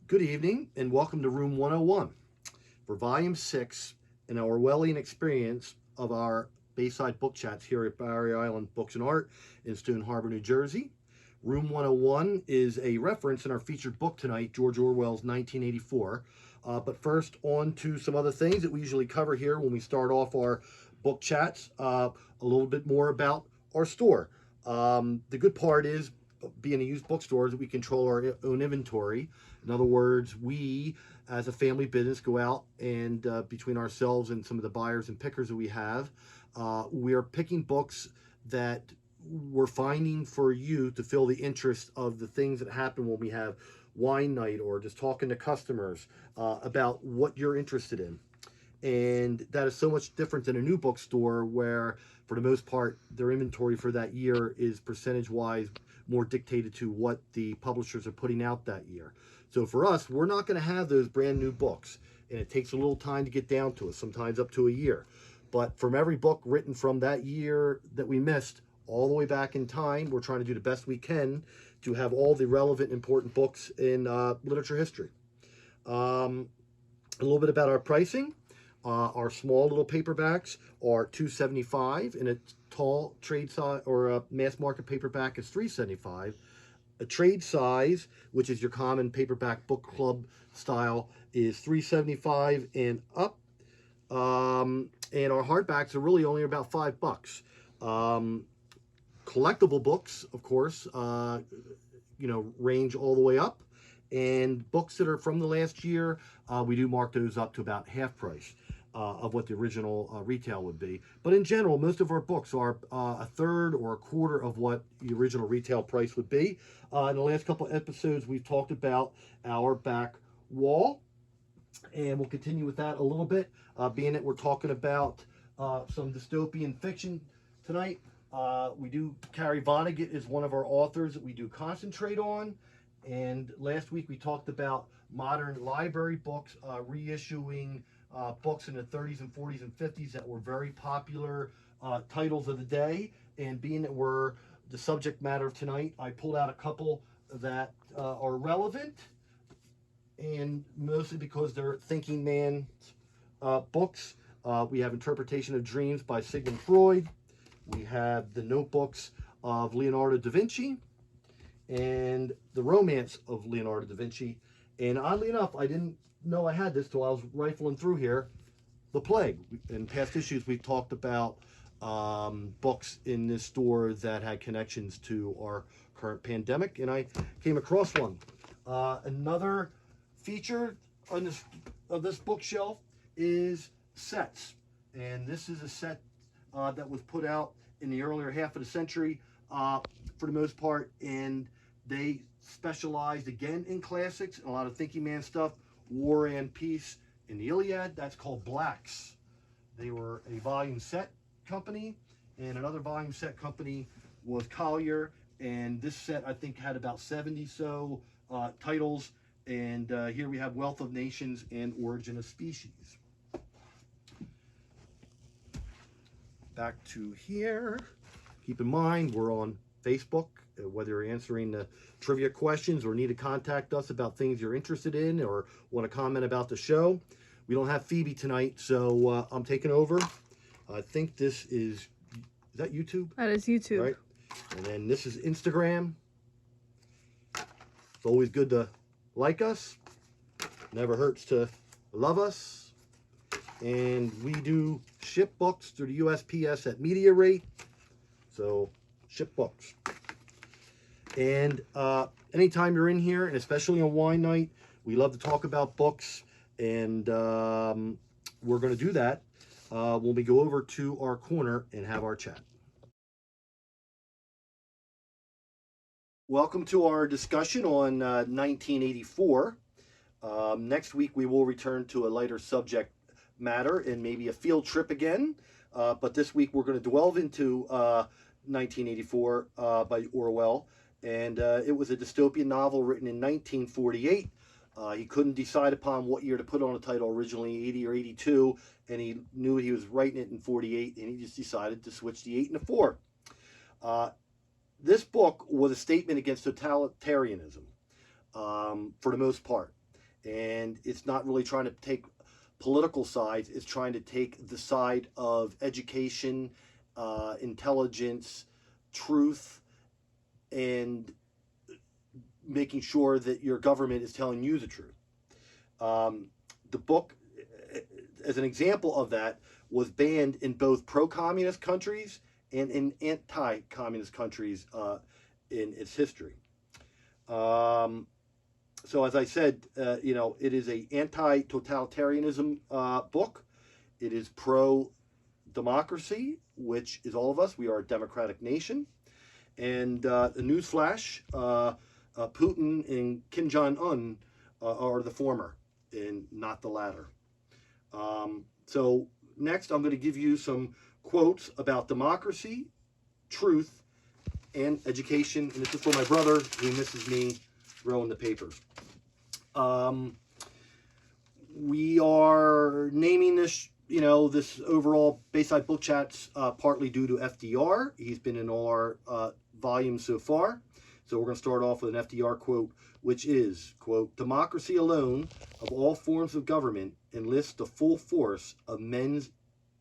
Good evening and welcome to Room 101 for Volume 6 in our Orwellian experience of our Bayside Book Chats here at Barrier Island Books and Art in Stone Harbor, New Jersey. Room 101 is a reference in our featured book tonight, George Orwell's 1984. But first, on to some other things that we usually cover here when we start off our book chats. A little bit more about our store. The good part is, being a used bookstore, is that we control our own inventory. In other words, we, as a family business, go out and between ourselves and some of the buyers and pickers that we have, we are picking books that we're finding for you to fill the interest of the things that happen when we have wine night or just talking to customers about what you're interested in. And that is so much different than a new bookstore where, for the most part, their inventory for that year is percentage-wise more dictated to what the publishers are putting out that year. So for us, we're not going to have those brand new books, and it takes a little time to get down to us, sometimes up to a year. But from every book written from that year that we missed all the way back in time, we're trying to do the best we can to have all the relevant, important books in literature history. A little bit about our pricing. Our small little paperbacks are $2.75, and a tall trade size or a mass market paperback is $3.75. A trade size, which is your common paperback book club style, is $3.75 and up. And our hardbacks are really only about $5. Collectible books, of course, range all the way up. And books that are from the last year, we do mark those up to about half price of what the original retail would be. But in general, most of our books are a third or a quarter of what the original retail price would be. In the last couple of episodes, we've talked about our back wall, and we'll continue with that a little bit, being that we're talking about some dystopian fiction tonight. We do carry Vonnegut as one of our authors that we do concentrate on. And last week we talked about modern library books, reissuing books in the 30s and 40s and 50s that were very popular titles of the day. And being that we're the subject matter of tonight, I pulled out a couple that are relevant, and mostly because they're thinking man's books. We have Interpretation of Dreams by Sigmund Freud. We have the Notebooks of Leonardo da Vinci and The Romance of Leonardo da Vinci. And oddly enough, I didn't know I had this till I was rifling through here. The Plague. In past issues, we've talked about books in this store that had connections to our current pandemic, and I came across one. Another feature on this bookshelf is sets. And this is a set that was put out in the earlier half of the century for the most part, and they specialized again in classics and a lot of thinking man stuff. War and Peace in the Iliad, that's called Blacks. They were a volume set company, and another volume set company was Collier, and this set I think had about 70 titles. And here we have Wealth of Nations and Origin of Species. Back to here. Keep in mind, we're on Facebook. Whether you're answering the trivia questions or need to contact us about things you're interested in or want to comment about the show. We don't have Phoebe tonight, so I'm taking over. I think this is that YouTube? That is YouTube. Right. And then this is Instagram. It's always good to like us. Never hurts to love us. And we do ship books through the USPS at media rate. So ship books. And anytime you're in here, and especially on wine night, we love to talk about books. And we're going to do that when we go over to our corner and have our chat. Welcome to our discussion on 1984. Next week we will return to a lighter subject matter and maybe a field trip again. But this week we're going to delve into 1984 by Orwell. And it was a dystopian novel written in 1948. He couldn't decide upon what year to put on the title, originally 80 or 82, and he knew he was writing it in 48, and he just decided to switch the 8 and the 4. This book was a statement against totalitarianism, for the most part. And it's not really trying to take political sides. It's trying to take the side of education, intelligence, truth, and making sure that your government is telling you the truth. The book, as an example of that, was banned in both pro-communist countries and in anti-communist countries in its history. So as I said, it is a anti-totalitarianism book. It is pro-democracy, which is all of us. We are a democratic nation. And the newsflash, Putin and Kim Jong-un are the former and not the latter. So next, I'm going to give you some quotes about democracy, truth, and education. And this is for my brother who misses me throwing the papers. We are naming this, this overall Bayside Book Chats partly due to FDR. He's been in all our volumes so far. So we're going to start off with an FDR quote, which is, quote, "Democracy alone of all forms of government enlists the full force of men's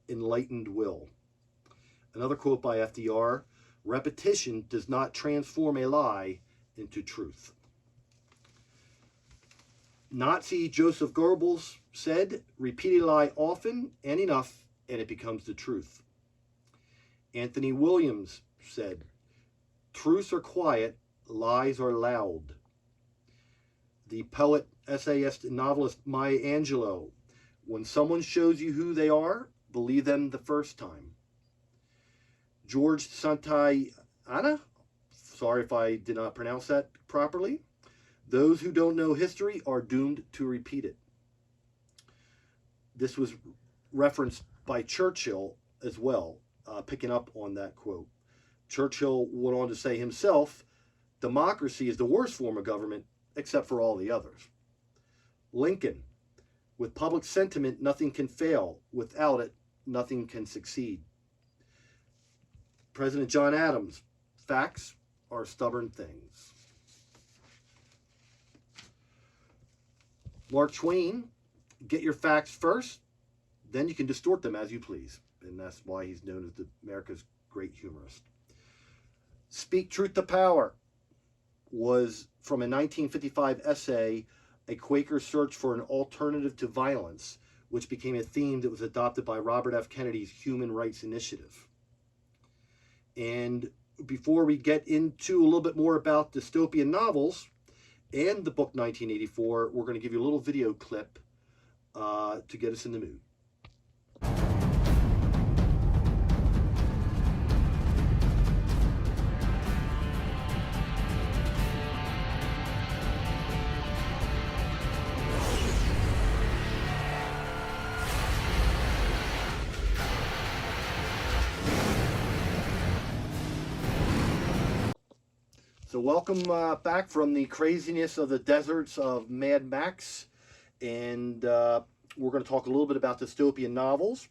enlightened will." Another quote by FDR, "Repetition does not transform a lie into truth." Nazi Joseph Goebbels said, "Repeat a lie often and enough, and it becomes the truth." Anthony Williams said, "Truths are quiet, lies are loud." The poet, essayist, and novelist Maya Angelou, "When someone shows you who they are, believe them the first time." George Santayana, sorry if I did not pronounce that properly, "Those who don't know history are doomed to repeat it." This was referenced by Churchill as well, picking up on that quote. Churchill went on to say himself, "Democracy is the worst form of government, except for all the others." Lincoln, "With public sentiment, nothing can fail. Without it, nothing can succeed." President John Adams, "Facts are stubborn things." Mark Twain, "Get your facts first, then you can distort them as you please." And that's why he's known as America's great humorist. "Speak truth to power" was from a 1955 essay, "A Quaker's Search for an Alternative to Violence," which became a theme that was adopted by Robert F. Kennedy's Human Rights Initiative. And before we get into a little bit more about dystopian novels and the book 1984, we're going to give you a little video clip to get us in the mood. So welcome back from the craziness of the deserts of Mad Max, and we're going to talk a little bit about dystopian novels.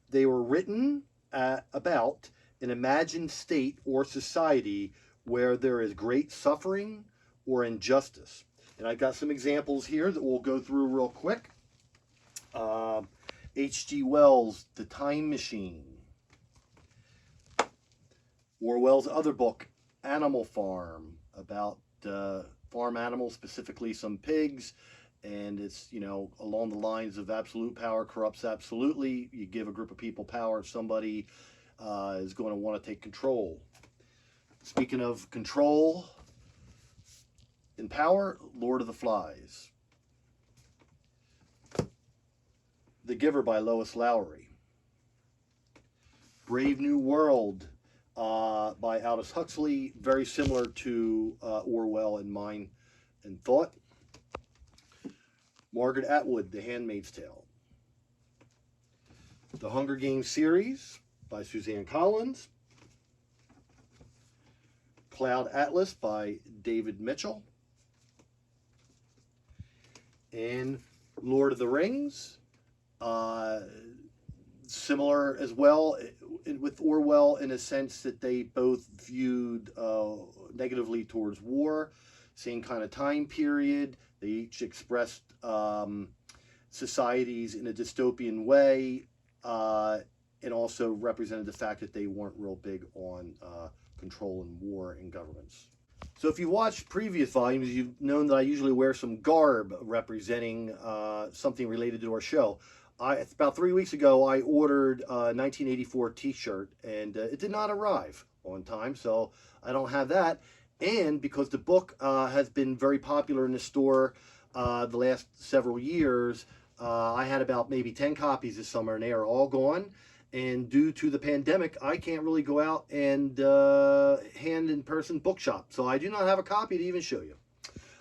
They were written about an imagined state or society where there is great suffering or injustice. And I've got some examples here that we'll go through real quick. H.G. Wells' The Time Machine. Orwell's other book, Animal Farm, about farm animals, specifically some pigs, and it's, along the lines of absolute power corrupts absolutely. You give a group of people power, somebody is going to want to take control. Speaking of control and power, Lord of the Flies. The Giver by Lois Lowry. Brave New World by Aldous Huxley, very similar to Orwell in Mind and Thought. Margaret Atwood, The Handmaid's Tale. The Hunger Games series by Suzanne Collins. Cloud Atlas by David Mitchell. And Lord of the Rings, similar as well with Orwell in a sense that they both viewed negatively towards war. same kind of time period. They each expressed societies in a dystopian way, and also represented the fact that they weren't real big on control and war in governments. So if you watched previous volumes, you've known that I usually wear some garb representing something related to our show. About 3 weeks ago, I ordered a 1984 t-shirt, and it did not arrive on time, so I don't have that. And because the book has been very popular in the store the last several years, I had about maybe 10 copies this summer, and they are all gone. And due to the pandemic, I can't really go out and hand in person bookshop. So I do not have a copy to even show you.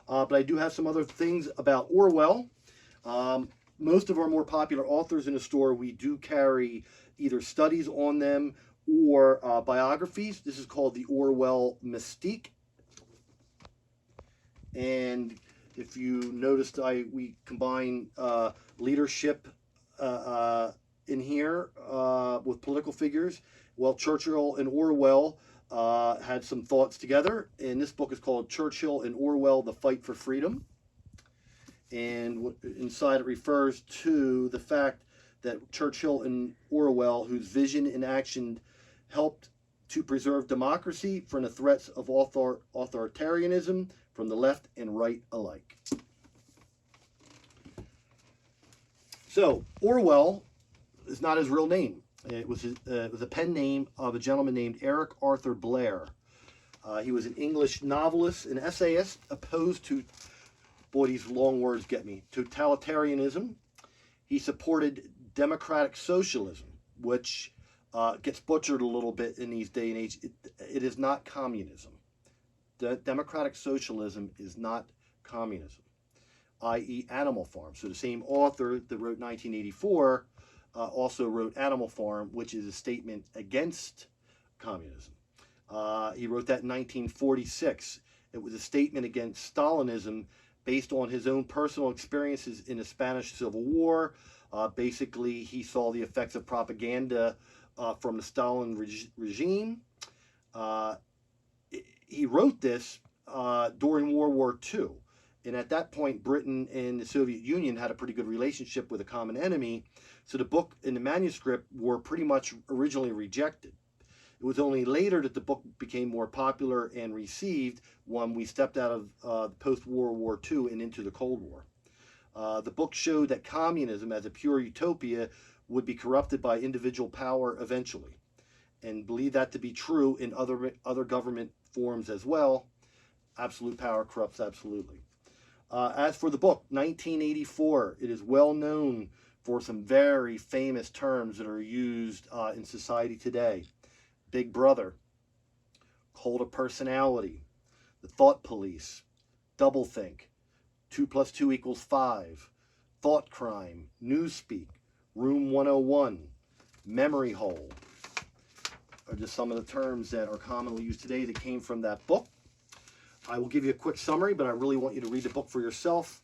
But I do have some other things about Orwell. Most of our more popular authors in the store, we do carry either studies on them or biographies. This is called the Orwell Mystique. And if you noticed, we combine leadership in here with political figures. Well, Churchill and Orwell had some thoughts together, and this book is called Churchill and Orwell, The Fight for Freedom. And inside it refers to the fact that Churchill and Orwell, whose vision and action helped to preserve democracy from the threats of authoritarianism from the left and right alike. So, Orwell is not his real name. It was a pen name of a gentleman named Eric Arthur Blair. He was an English novelist and essayist opposed to, boy, these long words get me, totalitarianism. He supported democratic socialism, which gets butchered a little bit in these day and age. It is not communism. Democratic socialism is not communism, i.e. Animal Farm. So the same author that wrote 1984 also wrote Animal Farm, which is a statement against communism. He wrote that in 1946. It was a statement against Stalinism based on his own personal experiences in the Spanish Civil War. Basically, he saw the effects of propaganda from the Stalin regime. He wrote this during World War II. And at that point, Britain and the Soviet Union had a pretty good relationship with a common enemy. So the book and the manuscript were pretty much originally rejected. It was only later that the book became more popular and received when we stepped out of post-World War II and into the Cold War. The book showed that communism as a pure utopia would be corrupted by individual power eventually, and believe that to be true in other government forms as well. Absolute power corrupts absolutely. As for the book, 1984, it is well known for some very famous terms that are used in society today. Big Brother, cult of personality, the thought police, doublethink, 2 + 2 = 5, thought crime, newspeak, room 101, memory hole, are just some of the terms that are commonly used today that came from that book. I will give you a quick summary, but I really want you to read the book for yourself.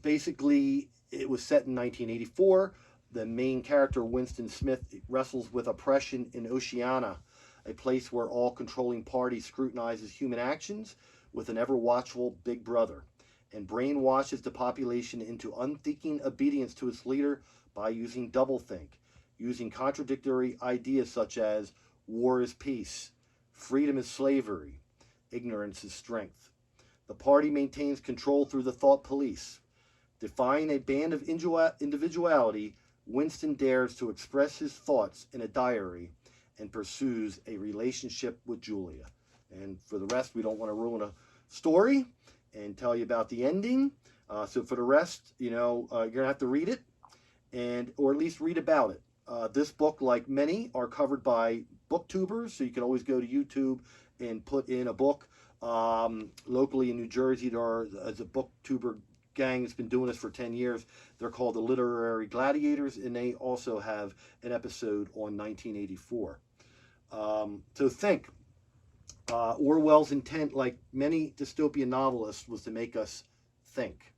Basically, it was set in 1984. The main character, Winston Smith, wrestles with oppression in Oceania, a place where all controlling party scrutinizes human actions with an ever-watchful Big Brother, and brainwashes the population into unthinking obedience to its leader by using doublethink, using contradictory ideas such as war is peace, freedom is slavery, ignorance is strength. The party maintains control through the thought police. Defying a band of individuality, Winston dares to express his thoughts in a diary and pursues a relationship with Julia. And for the rest, we don't want to ruin a story and tell you about the ending. So for the rest, you're going to have to read it, or at least read about it. This book, like many, are covered by booktubers, so you can always go to YouTube and put in a book. Locally in New Jersey, there is a booktuber gang that's been doing this for 10 years. They're called the Literary Gladiators, and they also have an episode on 1984. So think. Orwell's intent, like many dystopian novelists, was to make us think.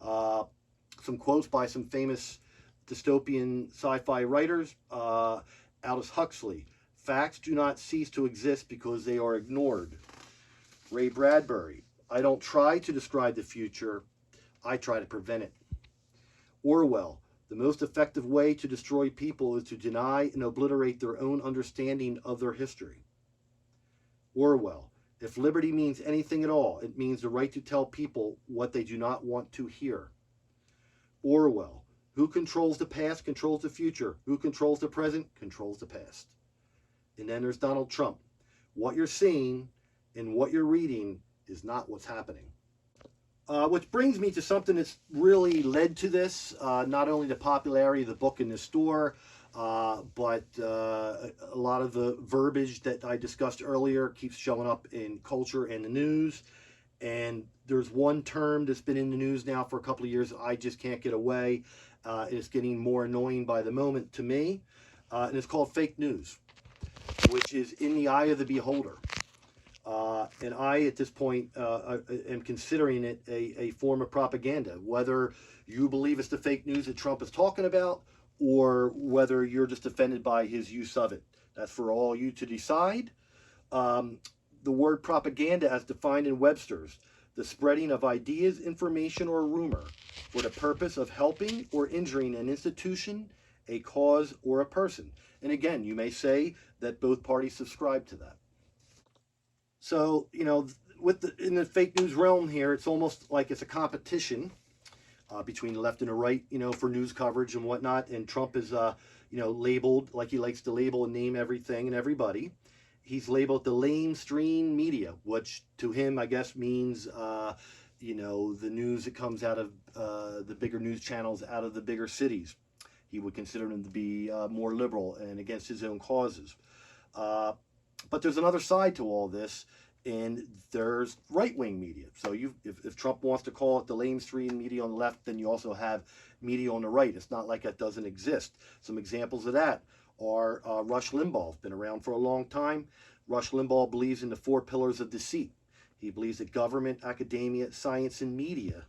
Some quotes by some famous dystopian sci-fi writers. Aldous Huxley: facts do not cease to exist because they are ignored. Ray Bradbury, I don't try to describe the future, I try to prevent it. Orwell, the most effective way to destroy people is to deny and obliterate their own understanding of their history. Orwell, if liberty means anything at all, it means the right to tell people what they do not want to hear. Orwell, who controls the past controls the future. Who controls the present controls the past. And then there's Donald Trump. What you're seeing and what you're reading is not what's happening. Which brings me to something that's really led to this, not only the popularity of the book in the store, but a lot of the verbiage that I discussed earlier keeps showing up in culture and the news. And there's one term that's been in the news now for a couple of years I just can't get away. It's getting more annoying by the moment to me. And it's called fake news, which is in the eye of the beholder. And I, at this point, am considering it a form of propaganda, whether you believe it's the fake news that Trump is talking about or whether you're just offended by his use of it. That's for all you to decide. The word propaganda, as defined in Webster's, the spreading of ideas, information, or rumor for the purpose of helping or injuring an institution, a cause, or a person. And again, you may say that both parties subscribe to that. So, you know, in the fake news realm here, it's almost like it's a competition between the left and the right, you know, for news coverage and whatnot. And Trump is, you know, labeled, like he likes to label and name everything and everybody. He's labeled the lamestream media, which to him, I guess, means, you know, the news that comes out of the bigger news channels out of the bigger cities. He would consider them to be more liberal and against his own causes. But there's another side to all this, and there's right-wing media. So if Trump wants to call it the lamestream media on the left, then you also have media on the right. It's not like that doesn't exist. Some examples of that are Rush Limbaugh, been around for a long time. Rush Limbaugh believes in the 4 pillars of deceit. He believes that government, academia, science, and media,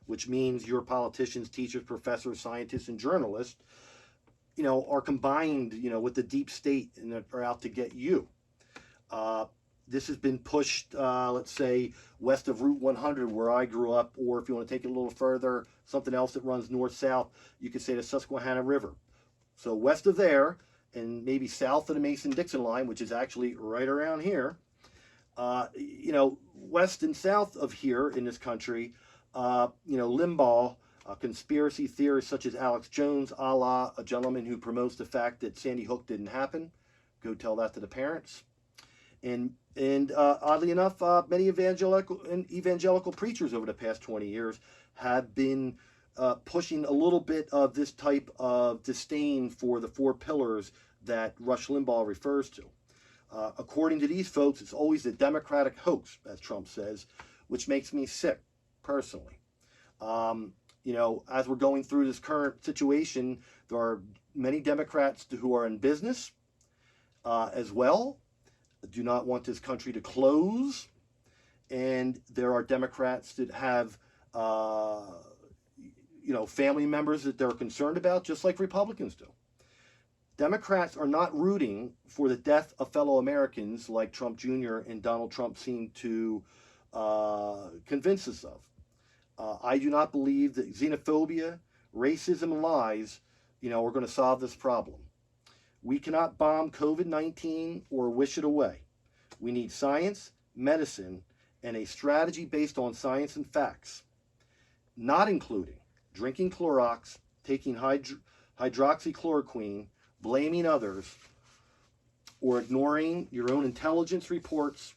which means your politicians, teachers, professors, scientists, and journalists, you know, are combined, you know, with the deep state and are out to get you. This has been pushed, let's say, west of Route 100, where I grew up, or if you want to take it a little further, something else that runs north-south, you could say the Susquehanna River. So west of there, and maybe south of the Mason-Dixon line, which is actually right around here, you know, west and south of here in this country, you know, Limbaugh, conspiracy theorists such as Alex Jones, a la a gentleman who promotes the fact that Sandy Hook didn't happen. Go tell that to the parents. And oddly enough, many evangelical preachers over the past 20 years have been pushing a little bit of this type of disdain for the 4 pillars that Rush Limbaugh refers to. According to these folks, it's always the Democratic hoax, as Trump says, which makes me sick, personally. You know, as we're going through this current situation, there are many Democrats who are in business as well, do not want this country to close, and there are Democrats that have, you know, family members that they're concerned about, just like Republicans do. Democrats are not rooting for the death of fellow Americans like Trump Jr. and Donald Trump seem to convince us of. I do not believe that xenophobia, racism, and lies, you know, are going to solve this problem. We cannot bomb COVID-19 or wish it away. We need science, medicine, and a strategy based on science and facts, not including drinking Clorox, taking hydroxychloroquine, blaming others, or ignoring your own intelligence reports,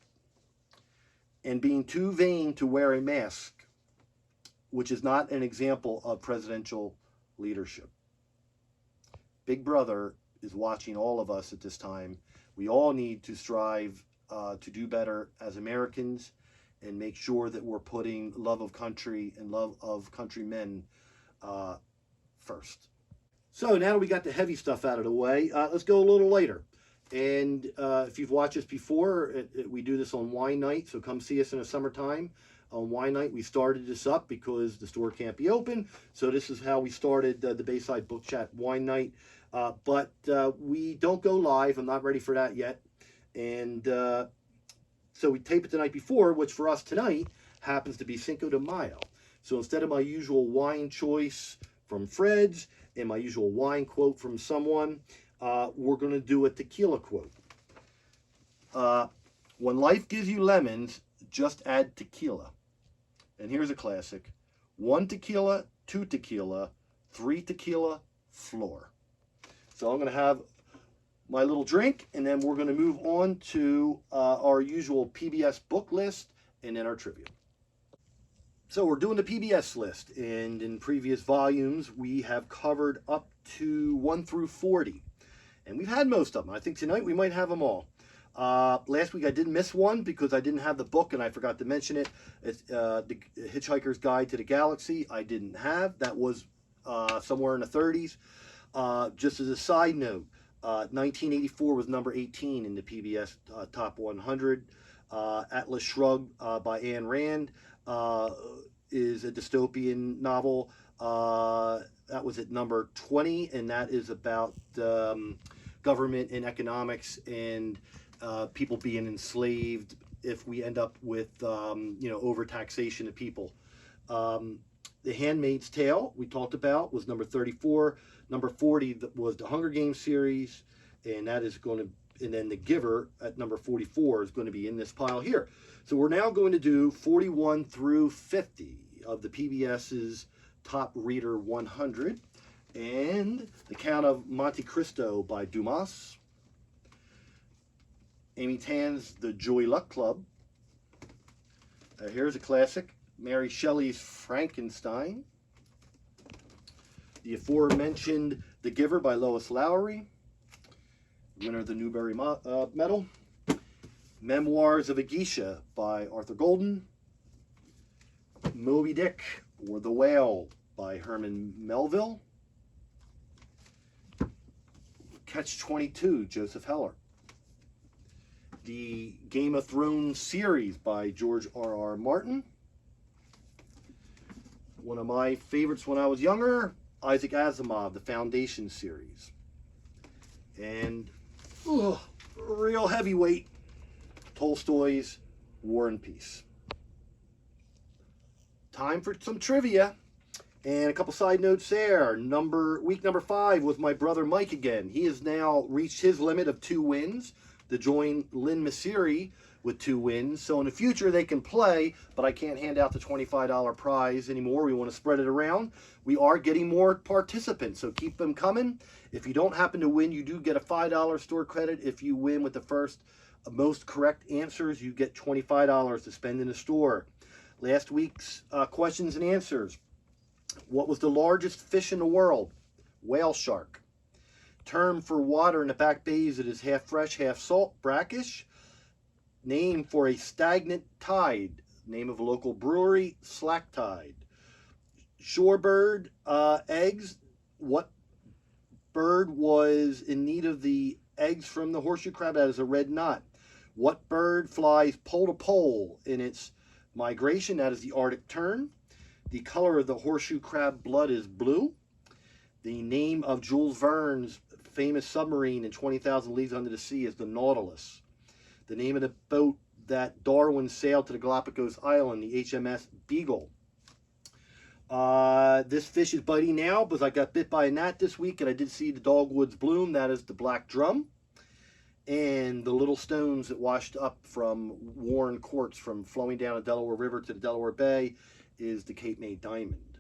and being too vain to wear a mask, which is not an example of presidential leadership. Big Brother is watching all of us at this time. We all need to strive to do better as Americans and make sure that we're putting love of country and love of countrymen first. So now that we got the heavy stuff out of the way, let's go a little later. And if you've watched us before, we do this on wine night, so come see us in the summertime. On wine night, we started this up because the store can't be open, so this is how we started the Bayside Book Chat wine night. But we don't go live. I'm not ready for that yet. And So we tape it the night before, which for us tonight happens to be Cinco de Mayo. So instead of my usual wine choice from Fred's and my usual wine quote from someone, we're going to do a tequila quote. When life gives you lemons, just add tequila. And here's a classic. 1 tequila, 2 tequila, 3 tequila, floor. So I'm going to have my little drink, and then we're going to move on to our usual PBS book list and then our trivia. So we're doing the PBS list, and in previous volumes we have covered up to 1 through 40, and we've had most of them. I think tonight we might have them all. Last week I did miss one because I didn't have the book and I forgot to mention it. It's The Hitchhiker's Guide to the Galaxy. I didn't have. That was somewhere in the 30s. Just as a side note, 1984 was number 18 in the PBS Top 100. Atlas Shrugged by Ayn Rand is a dystopian novel. That was at number 20, and that is about government and economics and people being enslaved if we end up with overtaxation of people. The Handmaid's Tale we talked about was number 34. Number 40 was the Hunger Games series, and that is going to, and then The Giver at number 44 is going to be in this pile here. So we're now going to do 41 through 50 of the PBS's Top Reader 100, and The Count of Monte Cristo by Dumas, Amy Tan's The Joy Luck Club. Here's a classic, Mary Shelley's Frankenstein. The aforementioned The Giver by Lois Lowry, winner of the Newbery Medal. Memoirs of a Geisha by Arthur Golden. Moby Dick or The Whale by Herman Melville. Catch-22, Joseph Heller. The Game of Thrones series by George R.R. Martin. One of my favorites when I was younger, Isaac Asimov, the Foundation series. And real heavyweight, Tolstoy's War and Peace. Time for some trivia. And a couple side notes there. Week number 5 was my brother Mike again. He has now reached his limit of 2 wins to join Lynn Masiri with 2 wins. So in the future they can play, but I can't hand out the $25 prize anymore. We want to spread it around. We are getting more participants, so keep them coming. If you don't happen to win, you do get a $5 store credit. If you win with the first most correct answers, you get $25 to spend in the store. Last week's questions and answers. What was the largest fish in the world? Whale shark. Term for water in the back bays that is half fresh, half salt, brackish. Name for a stagnant tide. Name of a local brewery, Slack Tide. Shorebird eggs. What bird was in need of the eggs from the horseshoe crab? That is a red knot. What bird flies pole to pole in its migration? That is the Arctic tern. The color of the horseshoe crab blood is blue. The name of Jules Verne's famous submarine in 20,000 Leagues Under the Sea is the Nautilus. The name of the boat that Darwin sailed to the Galapagos Island, the HMS Beagle. This fish is biting now because I got bit by a gnat this week and I did see the dogwoods bloom. That is the black drum. And the little stones that washed up from Warren Courts from flowing down the Delaware River to the Delaware Bay is the Cape May diamond.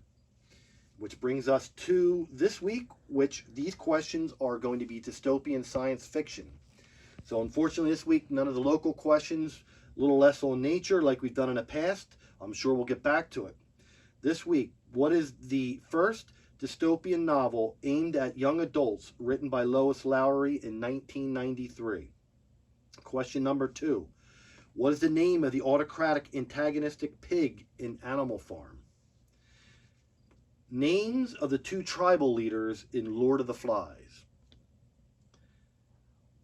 Which brings us to this week, which these questions are going to be dystopian science fiction. So unfortunately this week, none of the local questions, a little less on nature like we've done in the past. I'm sure we'll get back to it. This week, what is the first dystopian novel aimed at young adults written by Lois Lowry in 1993? Question number 2. What is the name of the autocratic antagonistic pig in Animal Farm? Names of the 2 tribal leaders in Lord of the Flies.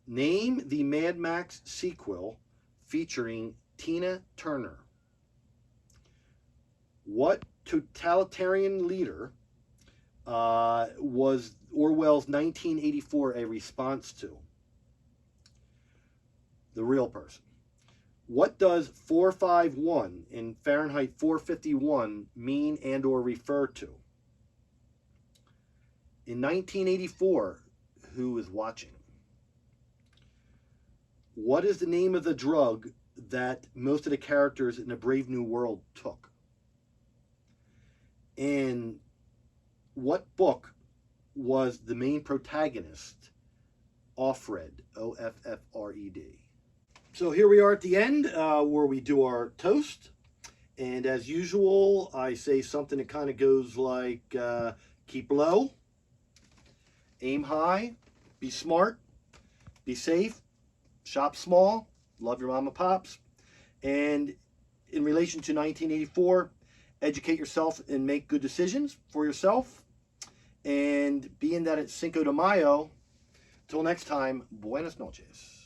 Name the Mad Max sequel featuring Tina Turner. What totalitarian leader was Orwell's 1984 a response to? The real person. What does 451 in Fahrenheit 451 mean and or refer to? In 1984, who is watching? What is the name of the drug that most of the characters in A Brave New World took? And what book was the main protagonist Offred? Offred. So here we are at the end where we do our toast. And as usual, I say something that kind of goes like keep low, aim high, be smart, be safe, shop small, love your mama pops. And in relation to 1984, educate yourself and make good decisions for yourself. And being that it's Cinco de Mayo, till next time, buenas noches.